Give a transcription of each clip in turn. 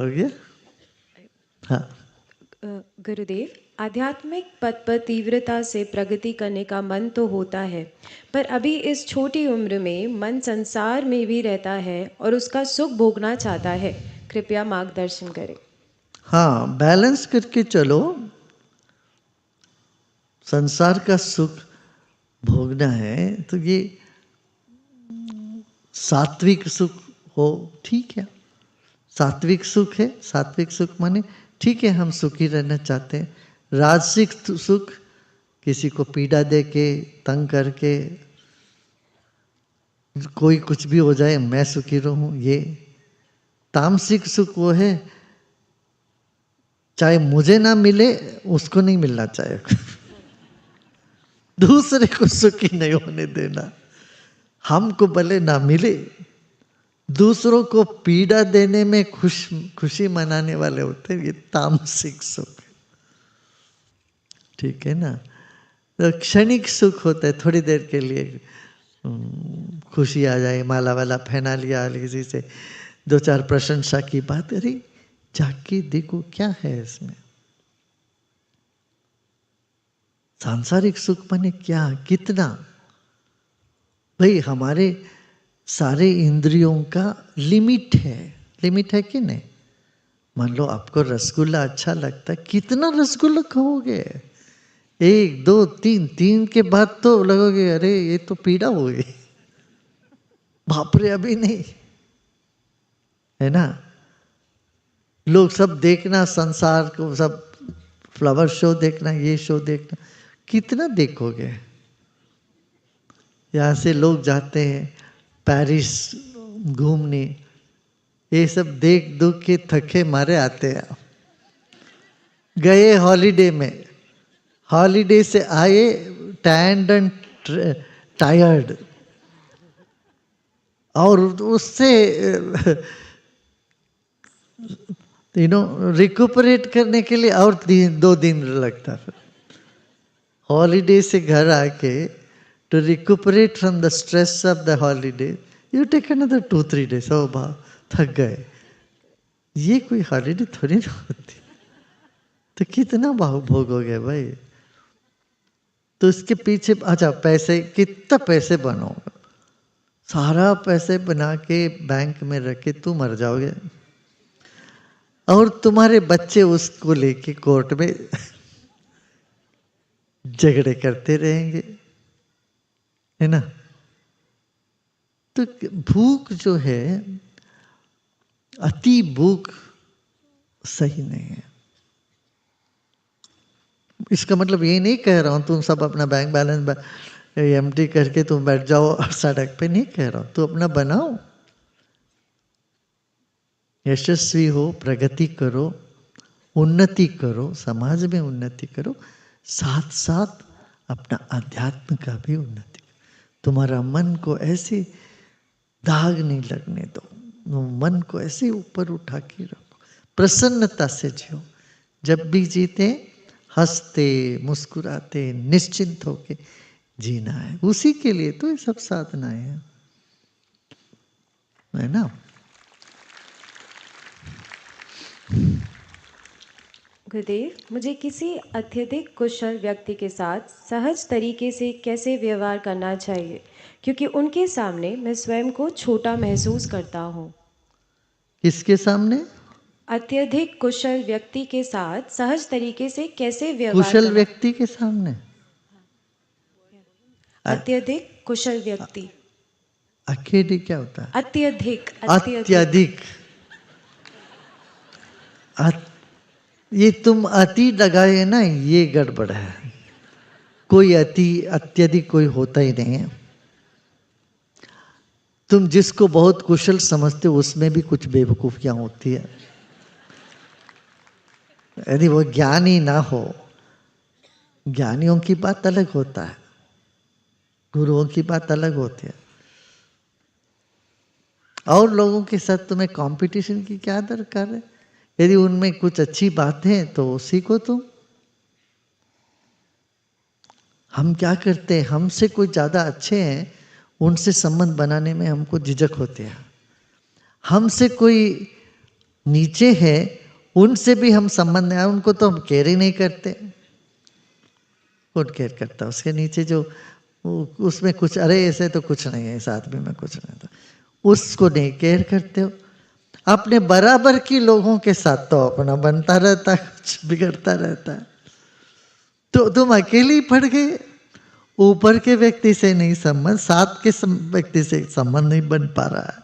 हो गया? हाँ। गुरुदेव, आध्यात्मिक पथ पर तीव्रता से प्रगति करने का मन तो होता है, पर अभी इस छोटी उम्र में मन संसार में भी रहता है और उसका सुख भोगना चाहता है। कृपया मार्गदर्शन करें। हाँ, बैलेंस करके चलो। संसार का सुख भोगना है तो ये सात्विक सुख हो, ठीक है। सात्विक सुख है, सात्विक सुख माने ठीक है, हम सुखी रहना चाहते हैं। राजसिक सुख किसी को पीड़ा दे के, तंग करके, कोई कुछ भी हो जाए मैं सुखी रहूं, ये। तामसिक सुख वो है चाहे मुझे ना मिले उसको नहीं मिलना चाहिए दूसरे को सुखी नहीं होने देना। हमको भले ना मिले, दूसरों को पीड़ा देने में खुशी मनाने वाले होते हैं, ये तामसिक सुख। ठीक है ना? तो क्षणिक सुख होता है, थोड़ी देर के लिए खुशी आ जाए, माला वाला पहना लिया, किसी से दो चार प्रशंसा की बात, अरे जाके देखो क्या है इसमें। सांसारिक सुख माने क्या, कितना? भाई हमारे सारे इंद्रियों का लिमिट है कि नहीं? मान लो आपको रसगुल्ला अच्छा लगता है, कितना रसगुल्ला खाओगे? एक दो तीन, तीन के बाद तो लगोगे अरे ये तो पीड़ा हो गई, बाप रे अभी नहीं, है ना? लोग सब देखना, संसार को सब फ्लावर शो देखना, ये शो देखना, कितना देखोगे? यहाँ से लोग जाते हैं पेरिस घूमने, ये सब देख दुख के थके मारे आते हैं। गए हॉलीडे में, हॉलीडे से आए टैंड एंड टायर्ड, और उससे रिकुपरेट करने के लिए और 2 दिन लगता है। हॉलीडे से घर आके to recuperate from the stress of the holiday you take another 2-3 days। ओ भाव थक गए, ये कोई हॉलीडे थोड़ी ना होती। तो कितना भोगोगे भाई? तो इसके पीछे अच्छा पैसे, कितना पैसे बनाओगे? सारा पैसे बना के बैंक में रखे तू मर जाओगे, और तुम्हारे बच्चे उसको लेके कोर्ट में झगड़े करते रहेंगे, है ना? तो भूख जो है, अति भूख सही नहीं है। इसका मतलब ये नहीं कह रहा हूं तुम सब अपना बैंक बैलेंस एम्प्टी करके तुम बैठ जाओ सड़क पे, नहीं कह रहा हूं। तो अपना बनाओ, यशस्वी हो, प्रगति करो, उन्नति करो, समाज में उन्नति करो, साथ साथ अपना अध्यात्म का भी उन्नति करो। तुम्हारा मन को ऐसे दाग नहीं लगने दो, मन को ऐसे ऊपर उठा के रखो, प्रसन्नता से जियो। जब भी जीते हंसते मुस्कुराते निश्चिंत होके जीना है, उसी के लिए तो ये सब साधनाएं हैं, है ना? गुरुदेव, मुझे किसी अत्यधिक कुशल व्यक्ति के साथ सहज तरीके से कैसे व्यवहार करना चाहिए, क्योंकि उनके सामने मैं स्वयं को छोटा महसूस करता हूँ। किसके सामने? अत्यधिक कुशल व्यक्ति के साथ सहज तरीके से कैसे व्यवहार कुशल करना? व्यक्ति के सामने? अत्यधिक कुशल व्यक्ति। अकेले क्या होता है? अत्यधिक अत्यधिक। ये तुम अति लगाए ना, ये गड़बड़ है। कोई अत्यधिक कोई होता ही नहीं है। तुम जिसको बहुत कुशल समझते हो उसमें भी कुछ बेवकूफियां होती है। यदि वो ज्ञानी ना हो, ज्ञानियों की बात अलग होता है, गुरुओं की बात अलग होती है। और लोगों के साथ तुम्हें कंपटीशन की क्या दरकार है? यदि उनमें कुछ अच्छी बातें हैं तो सीखो तुम। हम क्या करते हैं, हमसे कोई ज़्यादा अच्छे हैं, उनसे संबंध बनाने में हमको झिझक होती है। हमसे कोई नीचे है उनसे भी हम संबंध है, उनको तो हम केयर ही नहीं करते। कौन केयर करता? उसके नीचे जो उसमें कुछ, अरे ऐसे तो कुछ नहीं है, इस आदमी में कुछ नहीं था, उसको नहीं केयर करते हो। अपने बराबर की लोगों के साथ तो अपना बनता रहता है, कुछ बिगड़ता रहता है, तो तुम अकेले पड़ गए। ऊपर के व्यक्ति से नहीं संबंध, साथ के व्यक्ति से संबंध नहीं बन पा रहा है,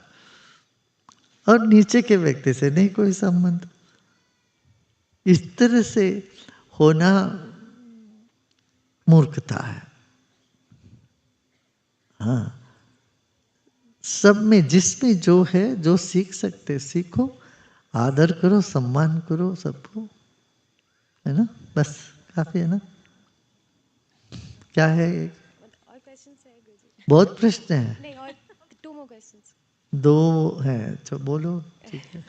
और नीचे के व्यक्ति से नहीं कोई संबंध। इस तरह से होना मूर्खता है। हाँ, सब में जिसमें जो है, जो सीख सकते सीखो, आदर करो, सम्मान करो सबको, है ना? बस काफी है ना? क्या है? और क्वेश्चंस है गुरुजी? बहुत प्रश्न है। नहीं, और 2 मोर क्वेश्चंस। दो है, तो बोलो। ठीक है।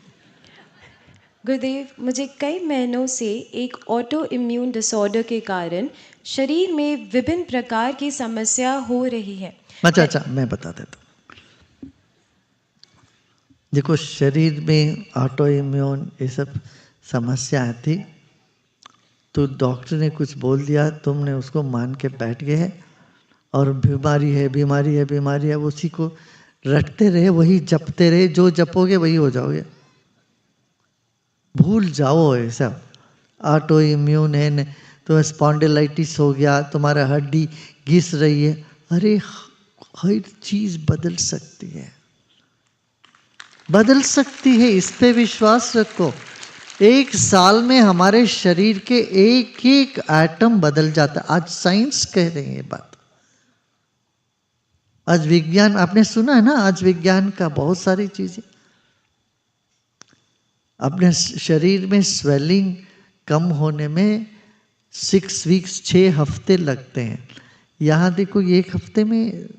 गुरुदेव, मुझे कई महीनों से एक ऑटो इम्यून डिसऑर्डर के कारण शरीर में विभिन्न प्रकार की समस्या हो रही है। अच्छा, मैं बता देता हूँ। देखो, शरीर में ऑटो इम्यून ये सब समस्या थी, तो डॉक्टर ने कुछ बोल दिया, तुमने उसको मान के बैठ गए हैं, और बीमारी है, बीमारी है, बीमारी है, उसी को रटते रहे, वही जपते रहे, जो जपोगे वही हो जाओगे। भूल जाओ ये सब। ऑटो इम्यून है तो स्पॉन्डिलाइटिस हो गया, तुम्हारा हड्डी घिस रही है, अरे हर चीज बदल सकती है, बदल सकती है, इस पे विश्वास रखो। 1 साल में हमारे शरीर के एक एक एटम बदल जाता है। आज साइंस कह रही है ये बात, आज विज्ञान, आपने सुना है ना, आज विज्ञान का बहुत सारी चीजें। अपने शरीर में स्वेलिंग कम होने में 6 वीक्स 6 हफ्ते लगते हैं। यहाँ देखो, 1 हफ्ते में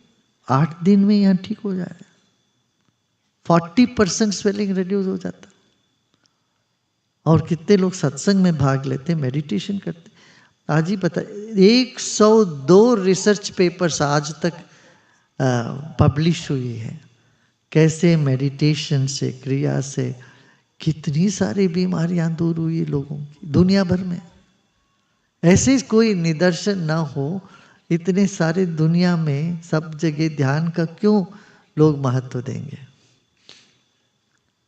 8 दिन में यहाँ ठीक हो जाए। 40% स्वेलिंग रिड्यूस हो जाता। और कितने लोग सत्संग में भाग लेते, मेडिटेशन करते। आज ही पता, 102 रिसर्च पेपर्स आज तक पब्लिश हुई है, कैसे मेडिटेशन से, क्रिया से कितनी सारी बीमारियां दूर हुई लोगों की दुनिया भर में। ऐसे कोई निदर्शन ना हो, इतने सारे दुनिया में सब जगह ध्यान का क्यों लोग महत्व देंगे?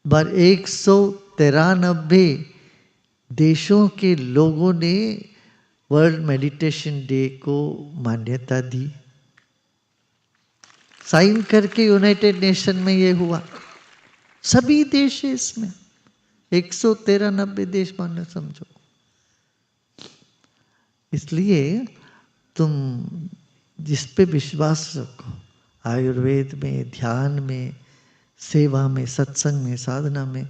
पर 193 देशों के लोगों ने वर्ल्ड मेडिटेशन डे को मान्यता दी, साइन करके यूनाइटेड नेशन में ये हुआ। सभी देश है इसमें, 193 देश मानो समझो। इसलिए तुम जिस पे विश्वास रखो, आयुर्वेद में, ध्यान में, सेवा में, सत्संग में, साधना में,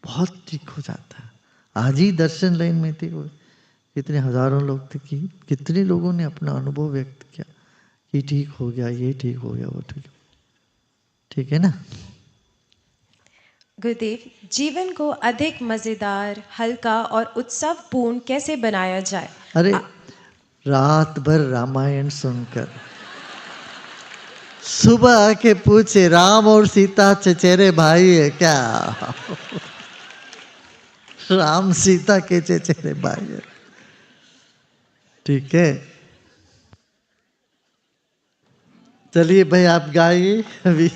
बहुत ठीक हो जाता है। आज ही दर्शन लाइन में थे, कितने हजारों लोग थे, कि कितने लोगों ने अपना अनुभव व्यक्त किया कि ठीक हो गया, ये ठीक हो गया, वो ठीक, ठीक है ना? गुरुदेव, जीवन को अधिक मजेदार, हल्का और उत्सवपूर्ण कैसे बनाया जाए? अरे, रात भर रामायण सुनकर सुबह आके पूछे, राम और सीता चचेरे भाई है क्या? राम सीता के चचेरे भाई है, ठीक है। चलिए भाई, आप गाइए अभी।